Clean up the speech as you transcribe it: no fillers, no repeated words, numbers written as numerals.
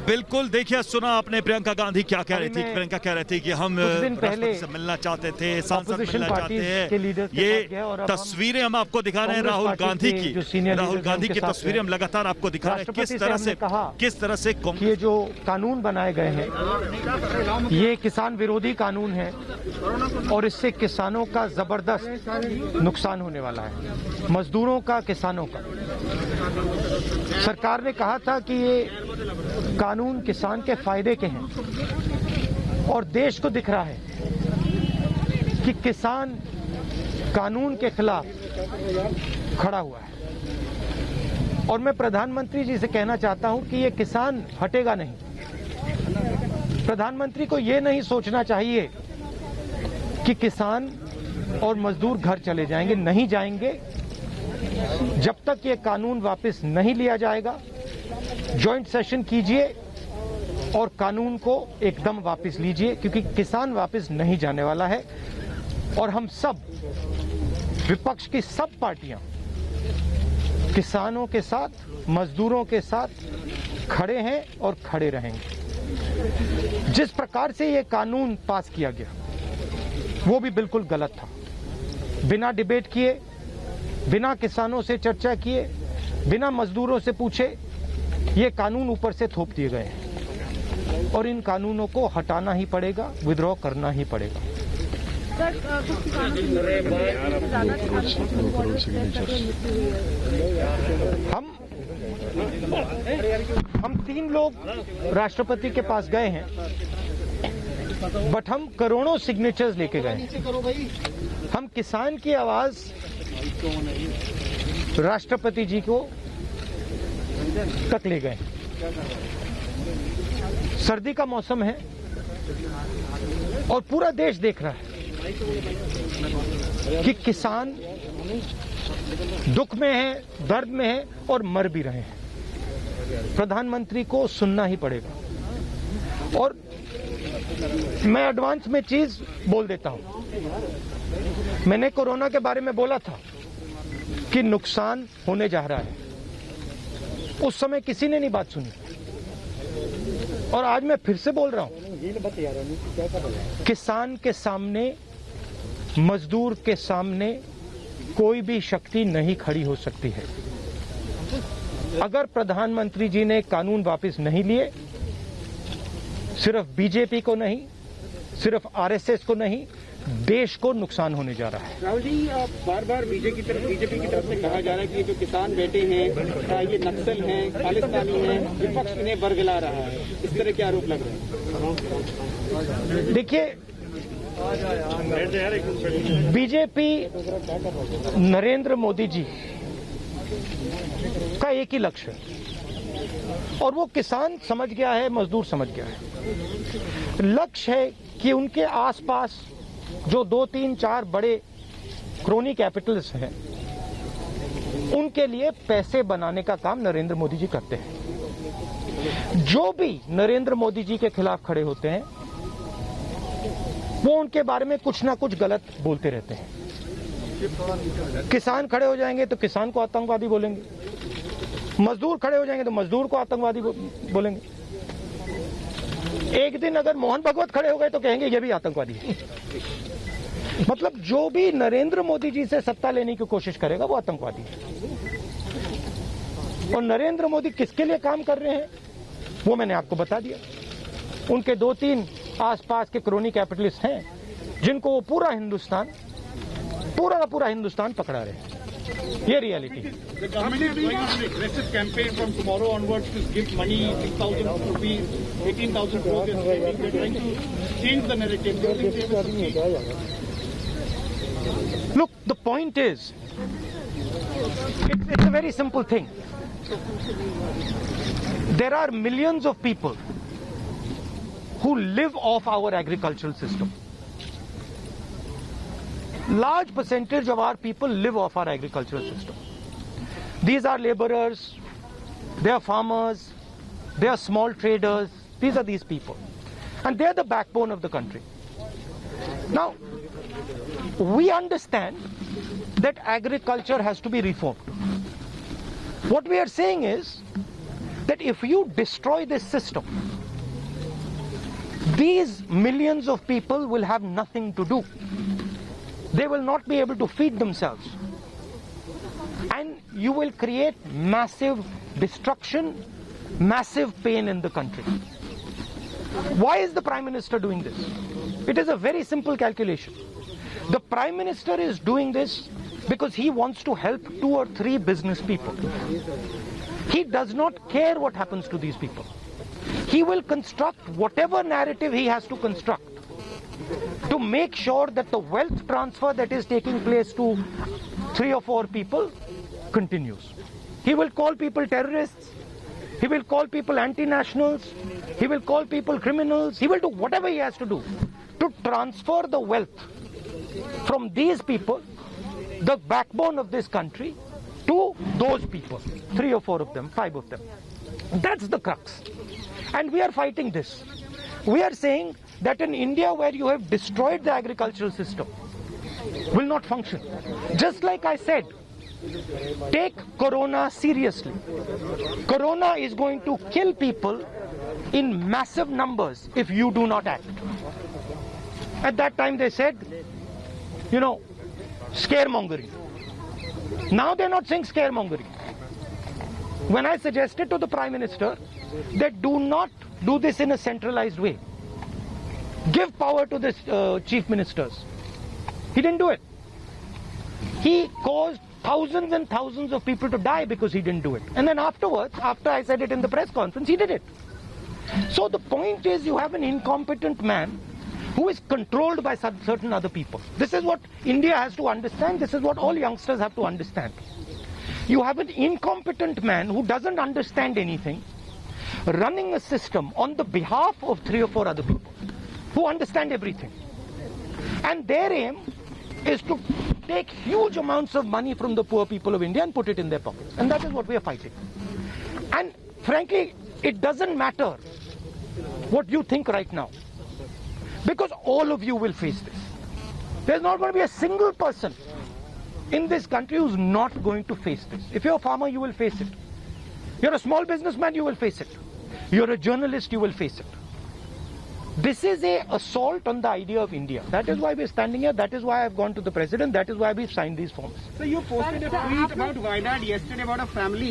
बिल्कुल, देखिए सुना आपने प्रियंका गांधी क्या कह रही थी। प्रियंका कह रही थी कि हम राष्ट्रपति से मिलना चाहते थे, सांसद मिलना चाहते हैं। ये तस्वीरें हम आपको दिखा रहे हैं राहुल गांधी की तस्वीरें हम लगातार आपको दिखा रहे हैं किस तरह से ये जो कानून बनाए गए हैं ये किसान विरोधी कानून है और इससे किसानों का जबरदस्त नुकसान होने वाला है, मजदूरों का, किसानों का। सरकार ने कहा था कि ये कानून किसान के फायदे के हैं और देश को दिख रहा है कि किसान कानून के खिलाफ खड़ा हुआ है। और मैं प्रधानमंत्री जी से कहना चाहता हूं कि ये किसान हटेगा नहीं। प्रधानमंत्री को ये नहीं सोचना चाहिए कि किसान और मजदूर घर चले जाएंगे, नहीं जाएंगे। जब तक ये कानून वापस नहीं लिया जाएगा, जॉइंट सेशन कीजिए और कानून को एकदम वापस लीजिए, क्योंकि किसान वापस नहीं जाने वाला है। और हम सब, विपक्ष की सब पार्टियां किसानों के साथ, मजदूरों के साथ खड़े हैं और खड़े रहेंगे। जिस प्रकार से ये कानून पास किया गया वो भी बिल्कुल गलत था। बिना डिबेट किए, बिना किसानों से चर्चा किए, बिना मजदूरों से पूछे ये कानून ऊपर से थोप दिए गए हैं और इन कानूनों को हटाना ही पड़ेगा, विद्रॉ करना ही पड़ेगा। हम 3 लोग राष्ट्रपति के पास गए हैं, बट हम करोड़ों सिग्नेचर्स लेके गए। हम किसान की आवाज राष्ट्रपति जी को तक ले गए। सर्दी का मौसम है और पूरा देश देख रहा है कि किसान दुख में है, दर्द में है और मर भी रहे हैं। प्रधानमंत्री को सुनना ही पड़ेगा। और मैं एडवांस में चीज बोल देता हूं। मैंने कोरोना के बारे में बोला था कि नुकसान होने जा रहा है। उस समय किसी ने नहीं बात सुनी और आज मैं फिर से बोल रहा हूं, किसान के सामने, मजदूर के सामने कोई भी शक्ति नहीं खड़ी हो सकती है। अगर प्रधानमंत्री जी ने कानून वापस नहीं लिए, सिर्फ बीजेपी को नहीं, सिर्फ आरएसएस को नहीं, देश को नुकसान होने जा रहा है। राहुल जी, बार बार बीजेपी की तरफ से कहा जा रहा है कि ये जो किसान बैठे हैं ये नक्सल हैं, खालिस्तानी हैं, विपक्ष इन्हें बरगला रहा है, इस तरह के आरोप लग रहे हैं। देखिए, बीजेपी नरेंद्र मोदी जी का एक ही लक्ष्य है और वो किसान समझ गया है, मजदूर समझ गया है। लक्ष्य है कि उनके आसपास जो 2, 3, 4 बड़े क्रोनी कैपिटल्स हैं, उनके लिए पैसे बनाने का काम नरेंद्र मोदी जी करते हैं। जो भी नरेंद्र मोदी जी के खिलाफ खड़े होते हैं वो उनके बारे में कुछ ना कुछ गलत बोलते रहते हैं। किसान खड़े हो जाएंगे तो किसान को आतंकवादी बोलेंगे, मजदूर खड़े हो जाएंगे तो मजदूर को आतंकवादी बोलेंगे। एक दिन अगर मोहन भगवत खड़े हो गए तो कहेंगे ये भी आतंकवादी है। मतलब जो भी नरेंद्र मोदी जी से सत्ता लेने की कोशिश करेगा वो आतंकवादी है। और नरेंद्र मोदी किसके लिए काम कर रहे हैं वो मैंने आपको बता दिया। उनके 2-3 आसपास के क्रोनी कैपिटलिस्ट हैं जिनको वो पूरा का पूरा हिंदुस्तान पकड़ा रहे हैं। ये रियलिटी है। The government is going on an aggressive campaign from tomorrow onwards to give money, 6,000 rupees, 18,000 crores. They're trying to change the narrative. Look, the point is, it's a very simple thing. There are millions of people who live off our agricultural system. Large percentage of our people live off our agricultural system. These are laborers, they are farmers, they are small traders. These are these people. And they are the backbone of the country. Now, we understand that agriculture has to be reformed. What we are saying is that if you destroy this system, these millions of people will have nothing to do. They will not be able to feed themselves. And you will create massive destruction, massive pain in the country. Why is the Prime Minister doing this? It is a very simple calculation. The Prime Minister is doing this because he wants to help 2 or 3 business people. He does not care what happens to these people. He will construct whatever narrative he has to construct to make sure that the wealth transfer that is taking place to 3 or 4 people continues. He will call people terrorists. He will call people anti-nationals. He will call people criminals. He will do whatever he has to do to transfer the wealth from these people, the backbone of this country, to those people, 3 or 4 of them, 5 of them. That's the crux. And we are fighting this. We are saying that in India, where you have destroyed the agricultural system, will not function. Just like I said, take Corona seriously. Corona is going to kill people in massive numbers if you do not act. At that time they said, scaremongering. Now they're not saying scaremongering. When I suggested to the Prime Minister that do not do this in a centralized way, give power to the chief ministers, he didn't do it. He caused thousands and thousands of people to die because he didn't do it. And then afterwards, after I said it in the press conference, he did it. So the point is, you have an incompetent man who is controlled by certain other people. This is what India has to understand. This is what all youngsters have to understand. You have an incompetent man who doesn't understand anything, running a system on the behalf of 3 or 4 other people who understand everything. And their aim is to take huge amounts of money from the poor people of India and put it in their pockets. And that is what we are fighting. And frankly, it doesn't matter what you think right now, because all of you will face this. There's not going to be a single person in this country who's not going to face this. If you're a farmer, you will face it. You're a small businessman, you will face it. You're a journalist, you will face it. This is an assault on the idea of India. That is why we're standing here. That is why I've gone to the president. That is why we've signed these forms. So you posted a tweet about Wayanad yesterday about a family